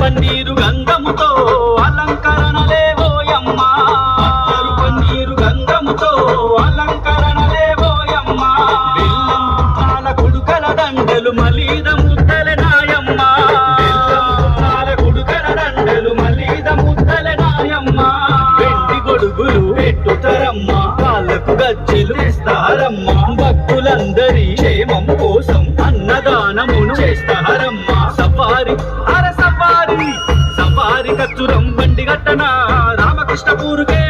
పన్నీరు గంధముతో అలంకరణలేవోయమ్మా, పన్నీరు గంధముతో అలంకరణలేవోయమ్మా, బెల్లం పుట్నాల కుడుకల దండలు మలీద ముద్దలె నాయమ్మా, బెల్లం కుడుకల దండలు మలీద ముద్దలె నాయమ్మా, వెండి గొడుగులు పెట్టుతారమ్మా, కాళ్ళకు గజ్జెలు వేస్తారమ్మా, భక్తులందరి క్షేమం కోసం అన్నదానమును చేస్తారమ్మా. సఫారీ సఫారీ సఫారీ కచ్చురం బండి గట్టన రామకృష్ణపూరుకే